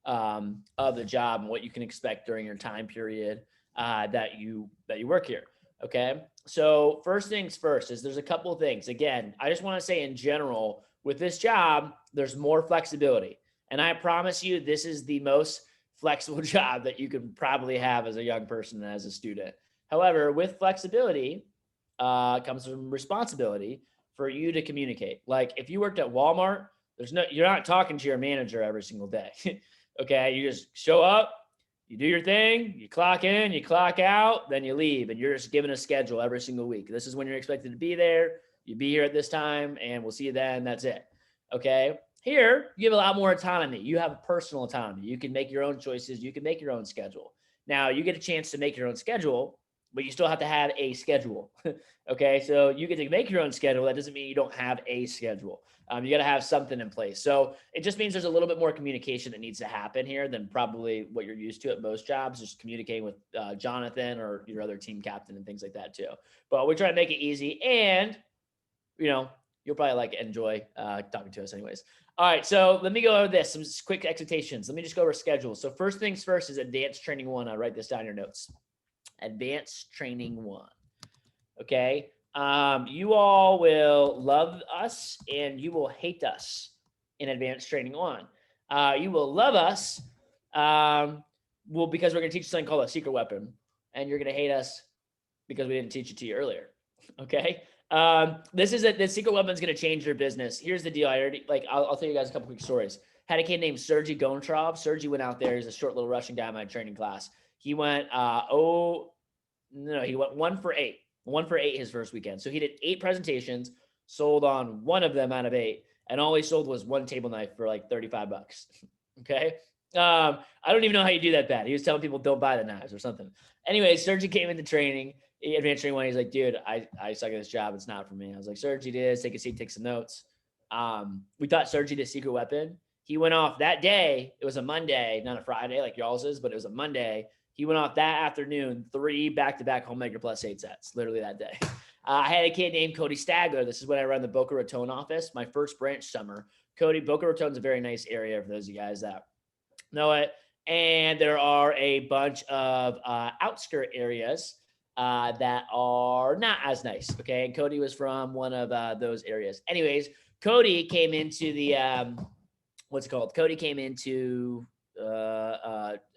of the job and what you can expect during your time period that you work here. Okay. So first things first is there's a couple of things. Again, I just want to say in general, with this job, there's more flexibility. And I promise you, this is the most flexible job that you could probably have as a young person and as a student. However, with flexibility comes some responsibility for you to communicate. Like if you worked at Walmart, you're not talking to your manager every single day. Okay, you just show up, you do your thing, you clock in, you clock out, then you leave, and you're just given a schedule every single week. This is when you're expected to be there. You be here at this time, and we'll see you then. That's it. Okay. Here, you have a lot more autonomy. You have personal autonomy. You can make your own choices. You can make your own schedule. Now, you get a chance to make your own schedule, but you still have to have a schedule. Okay. So you get to make your own schedule. That doesn't mean you don't have a schedule. You got to have something in place. So it just means there's a little bit more communication that needs to happen here than probably what you're used to at most jobs, just communicating with Jonathan or your other team captain and things like that too. But we're trying to make it easy, and you'll probably enjoy talking to us anyways. All right, so let me go over this, some quick expectations. Let me just go over schedule. So first things first is advanced training 1. I'll write this down in your notes. Advanced training 1. Okay. You all will love us and you will hate us in advanced training 1. You will love us because we're going to teach you something called a secret weapon, and you're going to hate us because we didn't teach it to you earlier. Okay. The secret weapon is going to change your business. Here's the deal. I'll tell you guys a couple quick stories. Had a kid named Sergey Gontrov. Sergey went out there. He's a short little Russian guy in my training class. He went, he went 1 for 8. 1 for 8 his first weekend. So he did 8 presentations, sold on 1 of them out of 8, and all he sold was 1 table knife for like $35. Okay. I don't even know how you do that bad. He was telling people don't buy the knives or something. Anyway, Sergey came into training, advanced training 1. He's like, dude, I suck at this job. It's not for me. I was like, Sergey, it is. Take a seat, take some notes. We taught Sergey the secret weapon. He went off that day. It was a Monday, not a Friday like y'all's is, but it was a Monday. He went off that afternoon, 3 back-to-back Homemaker Plus 8 sets, literally that day. I had a kid named Cody Stagler. This is when I run the Boca Raton office, my first branch summer. Boca Raton's a very nice area for those of you guys that know it. And there are a bunch of outskirt areas that are not as nice, okay? And Cody was from one of those areas. Anyways, Cody came into the, Cody came into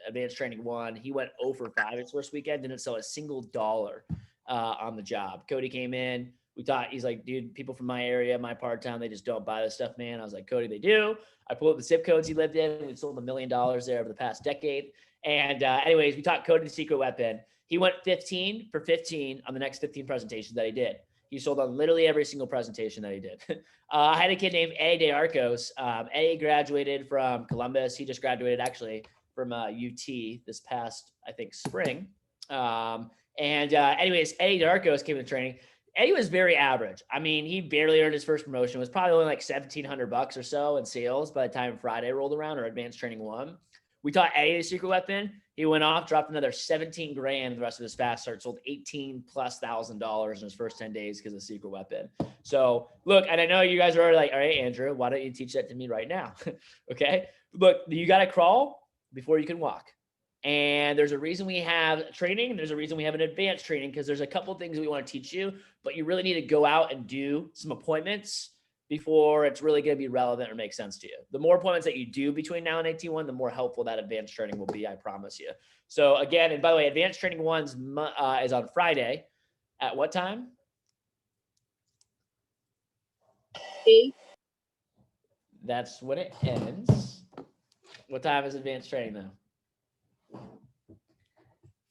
advanced training 1. He went 0 for 5 his first weekend, didn't sell a single dollar on the job. Cody came in. He's like, dude, people from my area, my part of town, they just don't buy this stuff, man. I was like, Cody, they do. I pulled up the zip codes he lived in. We sold $1 million there over the past decade. And anyways, we taught Cody the secret weapon. He went 15 for 15 on the next 15 presentations that he did. He sold on literally every single presentation that he did. I had a kid named Eddie De Arcos. Eddie graduated from Columbus. He just graduated actually from UT this past, I think, spring. Anyways, Eddie De Arcos came to training. Eddie was very average. I mean, he barely earned his first promotion. It was probably only like $1,700 or so in sales by the time Friday rolled around, or advanced training 1. We taught Eddie the secret weapon. He went off, dropped another 17 grand the rest of his fast start, sold $18,000+ in his first 10 days because of the secret weapon. So look, and I know you guys are already like, all right, Andrew, why don't you teach that to me right now? Okay. Look, you got to crawl before you can walk. And there's a reason we have training. And there's a reason we have an advanced training, because there's a couple of things we want to teach you, but you really need to go out and do some appointments before it's really going to be relevant or make sense to you. The more appointments that you do between now and AT1, the more helpful that advanced training will be, I promise you. So again, and by the way, advanced training 1 is on Friday. At what time? 8. That's when it ends. What time is advanced training though?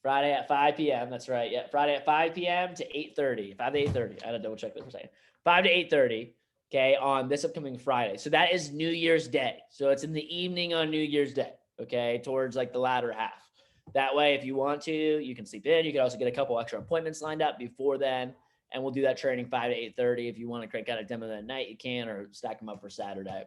Friday at 5 p.m. That's right. Yeah, Friday at 5 p.m. to 8:30. 5 to 8:30. I had to double check that for a second. 5 to 8:30. Okay, on this upcoming Friday. So that is New Year's Day. So it's in the evening on New Year's Day. Okay, towards like the latter half. That way, if you want to, you can sleep in. You can also get a couple extra appointments lined up before then, and we'll do that training 5 to 8:30. If you want to crank out a demo that night, you can, or stack them up for Saturday.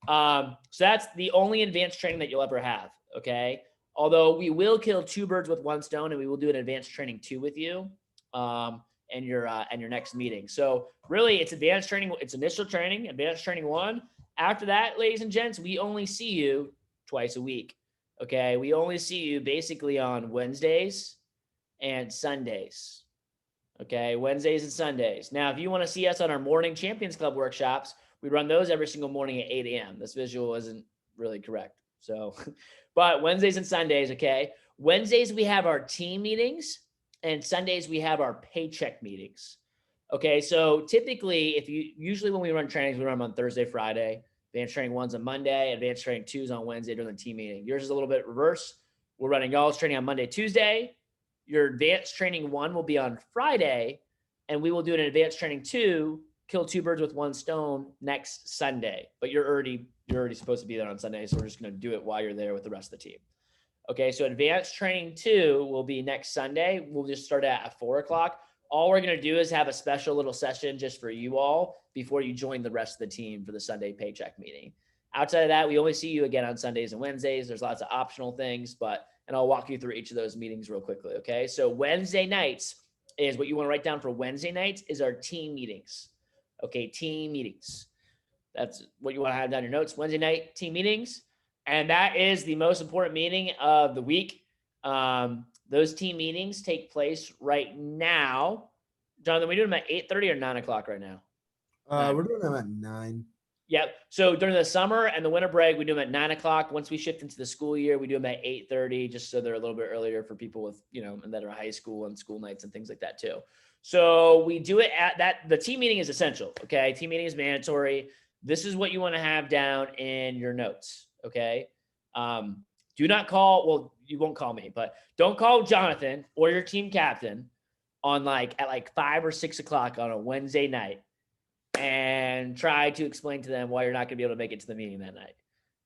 So that's the only advanced training that you'll ever have. Okay. Although we will kill 2 birds with 1 stone, and we will do an advanced training 2 with you and your next meeting. So really, it's advanced training. It's initial training, advanced training 1. After that, ladies and gents, we only see you twice a week. Okay. We only see you basically on Wednesdays and Sundays. Okay. Wednesdays and Sundays. Now, if you want to see us on our morning Champions Club workshops, we run those every single morning at 8 a.m. This visual isn't really correct. So, but Wednesdays and Sundays. Okay. Wednesdays, we have our team meetings, and Sundays, we have our paycheck meetings. Okay. So typically, usually when we run trainings, we run them on Thursday, Friday. Advanced training one's on Monday, advanced training two's on Wednesday during the team meeting. Yours is a little bit reverse. We're running y'all's training on Monday, Tuesday. Your advanced training one will be on Friday, and we will do an advanced training two, kill two birds with one stone, next Sunday. But you're already supposed to be there on Sunday, so we're just going to do it while you're there with the rest of the team. Okay, so advanced training two will be next Sunday. We'll just start at 4 o'clock. All we're going to do is have a special little session just for you all before you join the rest of the team for the Sunday paycheck meeting. Outside of that, we only see you again on Sundays and Wednesdays. There's lots of optional things, and I'll walk you through each of those meetings real quickly. Okay, so Wednesday nights is what you want to write down for Wednesday nights is our team meetings. Okay, team meetings. That's what you want to have down your notes. Wednesday night team meetings. And that is the most important meeting of the week. Those team meetings take place right now. Jonathan, we do them at 8:30 or 9 o'clock right now? We're doing them at 9. Yep. So during the summer and the winter break, we do them at 9 o'clock. Once we shift into the school year, we do them at 8:30, just so they're a little bit earlier for people with, and that are high school and school nights and things like that too. So we do it at that. The team meeting is essential. Okay. Team meeting is mandatory. This is what you want to have down in your notes. Okay. Do not call. Well, you won't call me, but don't call Jonathan or your team captain at 5 or 6 o'clock on a Wednesday night and try to explain to them why you're not going to be able to make it to the meeting that night.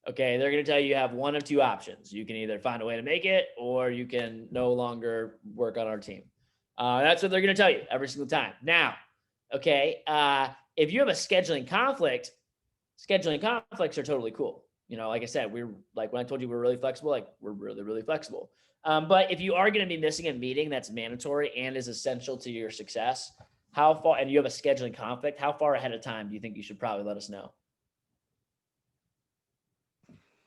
Okay. They're going to tell you have one of two options. You can either find a way to make it, or you can no longer work on our team. That's what they're going to tell you every single time. Now, okay. If you have a scheduling conflicts are totally cool. Like I said, when I told you we're really flexible, we're really, really flexible. But if you are going to be missing a meeting that's mandatory and is essential to your success, and you have a scheduling conflict, how far ahead of time do you think you should probably let us know?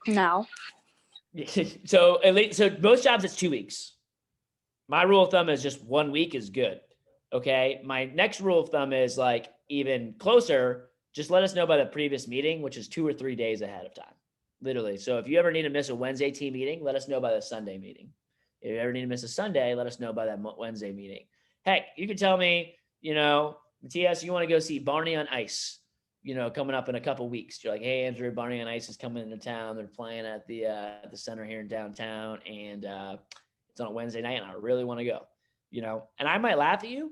Now. So most jobs, it's 2 weeks. My rule of thumb is just 1 week is good. Okay. My next rule of thumb is even closer. Just let us know by the previous meeting, which is 2 or 3 days ahead of time. Literally. So if you ever need to miss a Wednesday team meeting, let us know by the Sunday meeting. If you ever need to miss a Sunday, let us know by that Wednesday meeting. Heck, you can tell me, Matthias, you want to go see Barney on Ice, coming up in a couple weeks. You're like, hey, Andrew, Barney on Ice is coming into town. They're playing at the center here in downtown, and it's on a Wednesday night, and I really want to go, and I might laugh at you,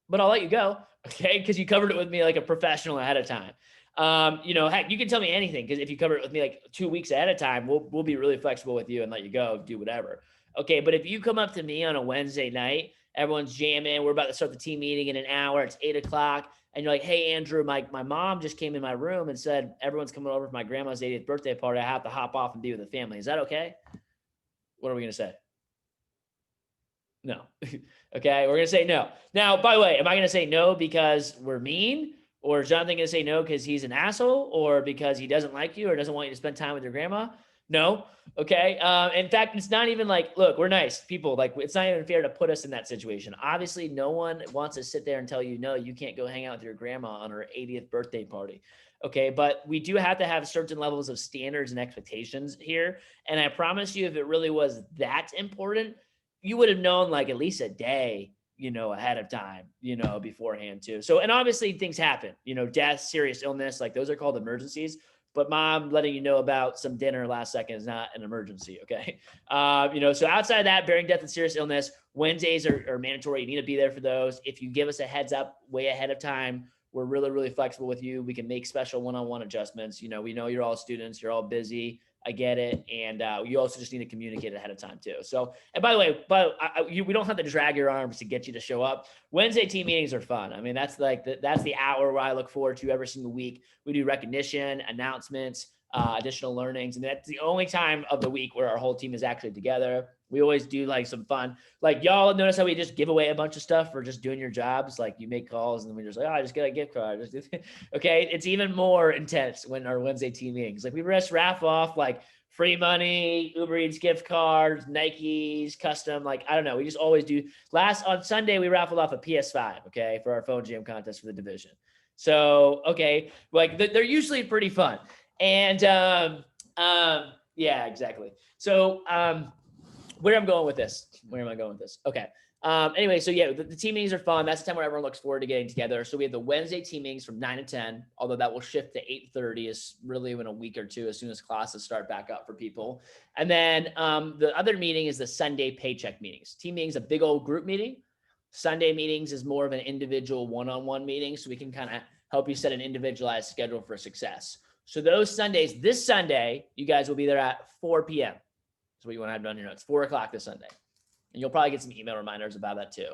but I'll let you go. Okay. Cause you covered it with me like a professional ahead of time. Heck, you can tell me anything. Cause if you cover it with me 2 weeks ahead of time, we'll be really flexible with you and let you go do whatever. Okay. But if you come up to me on a Wednesday night, everyone's jamming, we're about to start the team meeting in an hour, it's 8 o'clock. And you're like, hey, Andrew, my mom just came in my room and said, everyone's coming over for my grandma's 80th birthday party. I have to hop off and be with the family. Is that okay? What are we going to say? No. Okay. We're going to say no. Now, by the way, am I going to say no because we're mean, or is Jonathan going to say no because he's an asshole, or because he doesn't like you or doesn't want you to spend time with your grandma? No. Okay. In fact, it's not even look, we're nice people. It's not even fair to put us in that situation. Obviously, no one wants to sit there and tell you, no, you can't go hang out with your grandma on her 80th birthday party. Okay. But we do have to have certain levels of standards and expectations here. And I promise you, if it really was that important, you would have known at least a day, ahead of time, beforehand too. So, and obviously things happen, death, serious illness, those are called emergencies, but mom letting you know about some dinner last second is not an emergency. Okay. So outside of that, bearing death and serious illness, Wednesdays are mandatory. You need to be there for those. If you give us a heads up way ahead of time, we're really, really flexible with you. We can make special one-on-one adjustments. We know you're all students, you're all busy. I get it. And you also just need to communicate ahead of time too. So, and by the way, we don't have to drag your arms to get you to show up. Wednesday team meetings are fun. I mean, that's that's the hour where I look forward to every single week. We do recognition, announcements, additional learnings. And that's the only time of the week where our whole team is actually together. We always do some fun, y'all notice how we just give away a bunch of stuff for just doing your jobs. You make calls and then we just I just get a gift card. Okay. It's even more intense when our Wednesday team meetings, we just raff off free money, Uber Eats gift cards, Nikes, custom, like, I don't know. We just always do. On Sunday, we raffled off a PS5, okay, for our phone jam contest for the division. So, okay, like they're usually pretty fun. And yeah, exactly. So where am I going with this? Okay. Anyway, so yeah, the team meetings are fun. That's the time where everyone looks forward to getting together. So we have the Wednesday team meetings from 9 to 10, although that will shift to 8:30 is really in a week or two as soon as classes start back up for people. And then the other meeting is the Sunday paycheck meetings. Team meetings, a big old group meeting. Sunday meetings is more of an individual one-on-one meeting, so we can kind of help you set an individualized schedule for success. So those Sundays, this Sunday, you guys will be there at 4 p.m. That's what you want to have done in your notes, 4 o'clock this Sunday. And you'll probably get some email reminders about that too.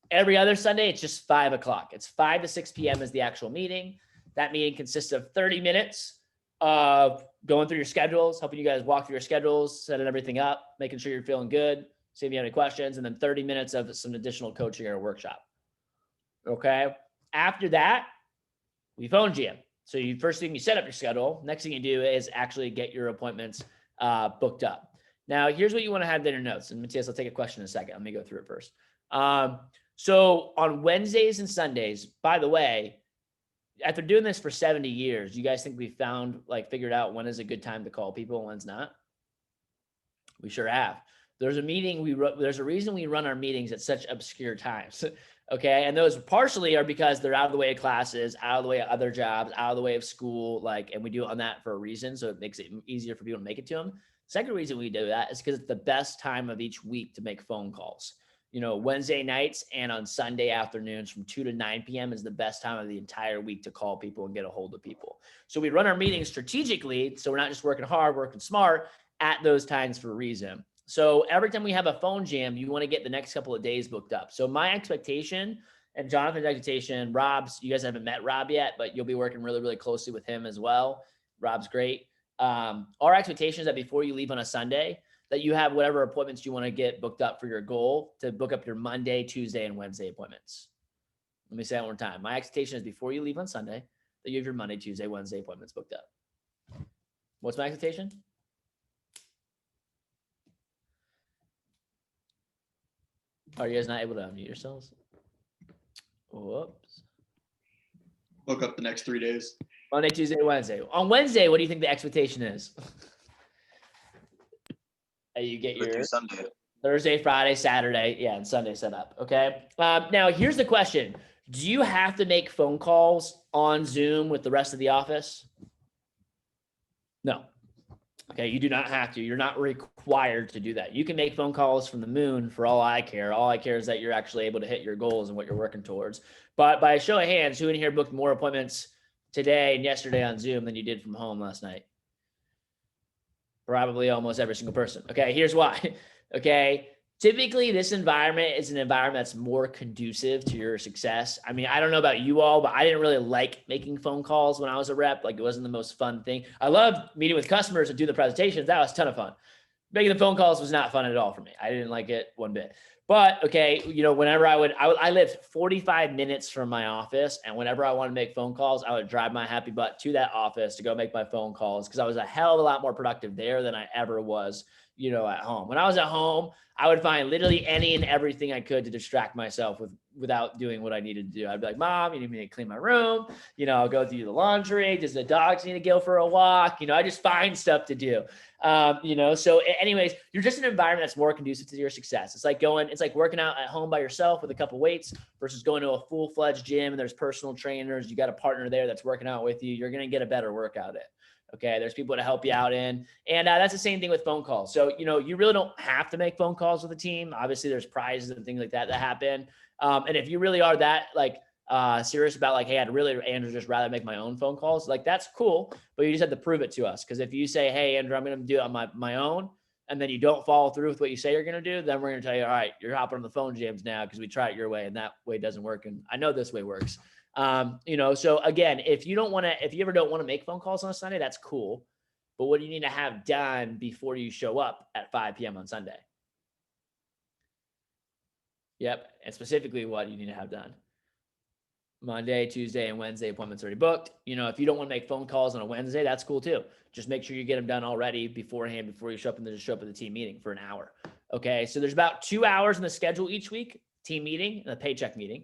Every other Sunday, it's just 5 o'clock. It's 5 to 6 p.m. is the actual meeting. That meeting consists of 30 minutes of going through your schedules, helping you guys walk through your schedules, setting everything up, making sure you're feeling good, see if you have any questions, and then 30 minutes of some additional coaching or a workshop. Okay. After that, we phone jam. So first thing you set up your schedule. Next thing you do is actually get your appointments booked up. Now, here's what you want to have in your notes. And Matthias, I'll take a question in a second. Let me go through it first. So on Wednesdays and Sundays, by the way, after doing this for 70 years, you guys think we figured out when is a good time to call people and when's not? We sure have. There's a reason we run our meetings at such obscure times. Okay. And those partially are because they're out of the way of classes, out of the way of other jobs, out of the way of school, and we do it on that for a reason. So it makes it easier for people to make it to them. Second reason we do that is because it's the best time of each week to make phone calls. Wednesday nights and on Sunday afternoons from 2 to 9 p.m. is the best time of the entire week to call people and get a hold of people. So we run our meetings strategically. So we're not just working hard, working smart at those times for a reason. So every time we have a phone jam, you want to get the next couple of days booked up. So my expectation and Jonathan's expectation, Rob's, you guys haven't met Rob yet, but you'll be working really, really closely with him as well. Rob's great. Our expectation is that before you leave on a Sunday, that you have whatever appointments you want to get booked up for your goal to book up your Monday, Tuesday, and Wednesday appointments. Let me say that one more time. My expectation is before you leave on Sunday, that you have your Monday, Tuesday, Wednesday appointments booked up. What's my expectation? Are you guys not able to unmute yourselves? Whoops. Book up the next 3 days. Monday, Tuesday, Wednesday. On Wednesday, what do you think the expectation is? You get your Sunday. Thursday, Friday, Saturday, and Sunday set up. Okay. Now here's the question. Do you have to make phone calls on Zoom with the rest of the office? No. Okay. You do not have to. You're not required to do that. You can make phone calls from the moon for all I care. All I care is that you're actually able to hit your goals and what you're working towards. But by a show of hands, who in here booked more appointments today and yesterday on Zoom than you did from home last night? Probably almost every single person. Okay, here's why. Okay, typically this environment is an environment that's more conducive to your success. I mean, I don't know about you all, but I didn't really like making phone calls when I was a rep. It wasn't the most fun thing. I loved meeting with customers and do the presentations. That was a ton of fun. Making the phone calls was not fun at all for me. I didn't like it one bit. But okay, whenever I lived 45 minutes from my office, and whenever I wanted to make phone calls, I would drive my happy butt to that office to go make my phone calls because I was a hell of a lot more productive there than I ever was, at home. When I was at home, I would find literally any and everything I could to distract myself without doing what I needed to do. I'd be like, Mom, you need me to clean my room. I'll go do the laundry. Does the dogs need to go for a walk? I just find stuff to do. So anyways, you're just in an environment that's more conducive to your success. It's like working out at home by yourself with a couple weights versus going to a full-fledged gym and there's personal trainers. You got a partner there that's working out with you. You're going to get a better workout in. Okay. There's people to help you out in. And that's the same thing with phone calls. So, you really don't have to make phone calls with a team. Obviously there's prizes and things like that happen. And if you really are that serious about hey, Andrew, just rather make my own phone calls. That's cool, but you just have to prove it to us. Cause if you say, hey, Andrew, I'm going to do it on my own, and then you don't follow through with what you say you're going to do, then we're going to tell you, all right, you're hopping on the phone jams now because we try it your way and that way doesn't work. And I know this way works. So again, if you ever don't want to make phone calls on a Sunday, that's cool. But what do you need to have done before you show up at 5 p.m. on Sunday? Yep. And specifically what you need to have done. Monday, Tuesday, and Wednesday appointments already booked. If you don't want to make phone calls on a Wednesday, that's cool too. Just make sure you get them done already beforehand before you show up, and then just show up at the team meeting for an hour. Okay. So there's about 2 hours in the schedule each week, team meeting and a paycheck meeting.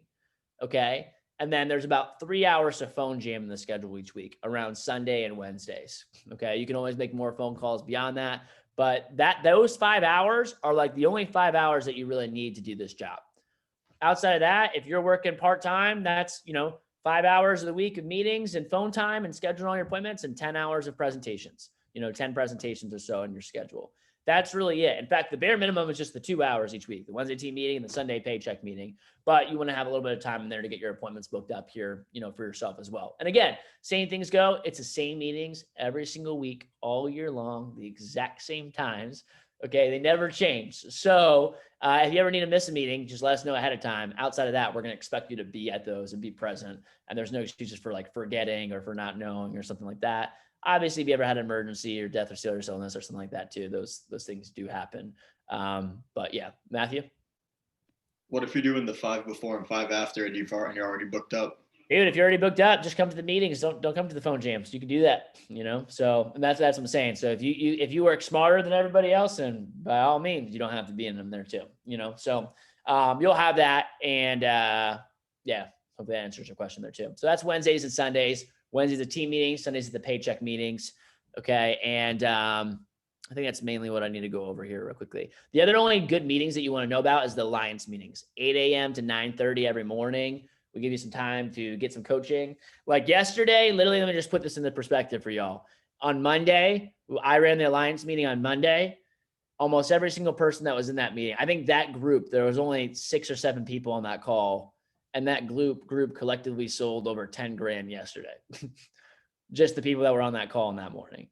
Okay. And then there's about 3 hours of phone jam in the schedule each week around Sunday and Wednesdays. Okay. You can always make more phone calls beyond that, but those 5 hours are like the only 5 hours that you really need to do this job. Outside of that, if you're working part-time, that's, 5 hours of the week of meetings and phone time and scheduling all your appointments and 10 hours of presentations, 10 presentations or so in your schedule. That's really it. In fact, the bare minimum is just the 2 hours each week, the Wednesday team meeting and the Sunday paycheck meeting. But you want to have a little bit of time in there to get your appointments booked up here, for yourself as well. And again, same things go. It's the same meetings every single week, all year long, the exact same times. Okay. They never change. So if you ever need to miss a meeting, just let us know ahead of time. Outside of that, we're going to expect you to be at those and be present. And there's no excuses for like forgetting or for not knowing or something like that. Obviously, if you ever had an emergency or death or serious illness or something like that too, those things do happen. But yeah, Matthew. What if you're doing the 5 before and 5 after and you're already booked up? Dude, if you're already booked up, just come to the meetings. Don't come to the phone jams. You can do that, So and that's what I'm saying. So if you work smarter than everybody else, and by all means, you don't have to be in them there too, So you'll have that, and yeah, hopefully that answers your question there too. So that's Wednesdays and Sundays. Wednesdays the team meetings, Sundays the paycheck meetings. Okay, and I think that's mainly what I need to go over here real quickly. The other only good meetings that you want to know about is the Alliance meetings, 8 a.m. to 9:30 every morning. We give you some time to get some coaching. Like yesterday, literally, let me just put this into perspective for y'all. On Monday, I ran the Alliance meeting on Monday. Almost every single person that was in that meeting, I think that group, there was only 6 or 7 people on that call. And that group collectively sold over 10 grand yesterday. Just the people that were on that call in that morning.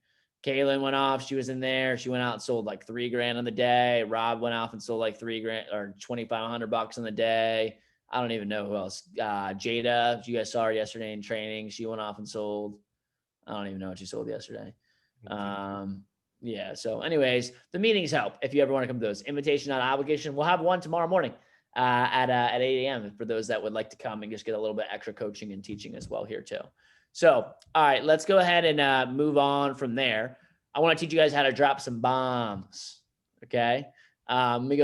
Kaylin went off. She was in there. She went out and sold like 3 grand on the day. Rob went off and sold like 3 grand or $2,500 on the day. I don't even know who else. Jada, you guys saw her yesterday in training. She went off and sold. I don't even know what she sold yesterday. Yeah. So anyways, the meetings help if you ever want to come to those. Invitation, not obligation. We'll have one tomorrow morning at 8 a.m. for those that would like to come and just get a little bit extra coaching and teaching as well here too. So, all right, let's go ahead and move on from there. I want to teach you guys how to drop some bombs. Okay. Let me go